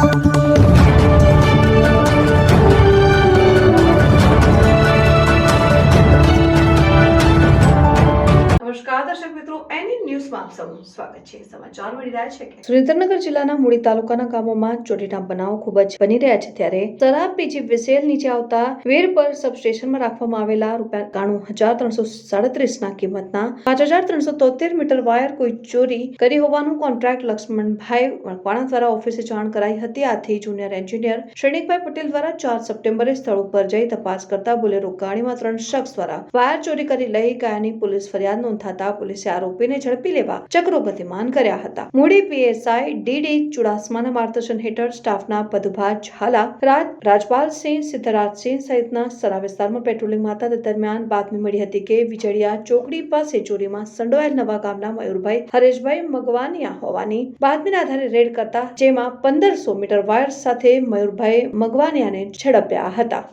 નમસ્કાર દર્શક મિત્રો, એની ન્યૂઝમાં આપ સૌનું સ્વાગત છે। સમાચાર મળી રહ્યા છે કે સુરેન્દ્રનગર જિલ્લાના મૂળી તાલુકાના ગામોમાં ચોરીના બનાવો ખૂબ જ બની રહ્યા છે, ત્યારે શરાબ પીજી વિસેલ નીચે આવતા વીરપર સબસ્ટેશનમાં રાખવામાં આવેલા ₹9337 ના કિંમતના 5373 મીટર વાયર કોઈ ચોરી કરી હોવાનું કોન્ટ્રાક્ટ લક્ષ્મણભાઈ વણવાણા દ્વારા ઓફિસે જાણ કરાઈ હતી। આથી જુનિયર એન્જિનિયર શ્રેણિકભાઈ પટેલ દ્વારા 4 સપ્ટેમ્બરે સ્થળ ઉપર જઈ તપાસ કરતા બોલેરો ગાડીમાં 3 શખ્સ દ્વારા વાયર ચોરી કરી લઈ ગયાની પોલીસ ફરિયાદ નોંધાતા પોલીસે આરોપીને ઝડપી લેવા ચક્રો ગતિમાન કર્યા હતા। મૂળી પીએસઆઈ ડીડી ચુડાસમાના માર્ગદર્શન હેઠળ સ્ટાફના પદુભા ઝાલા, રાજપાલસિંહ, સિદ્ધરાજસિંહ સહિતના સરા વિસ્તારમાં પેટ્રોલિંગમાં હતા। દરમિયાન બાતમી મળી હતી કે વિજળિયા ચોકડી પાસે ચોરીમાં સંડોવાયેલ નવા ગામના મયુરભાઈ હરેશભાઈ મગવાનિયા હોવાની બાતમીના આધારે રેડ કરતા જેમાં 1500 મીટર વાયર સાથે મયુરભાઈ મગવાનિયાને ઝડપ્યા હતા।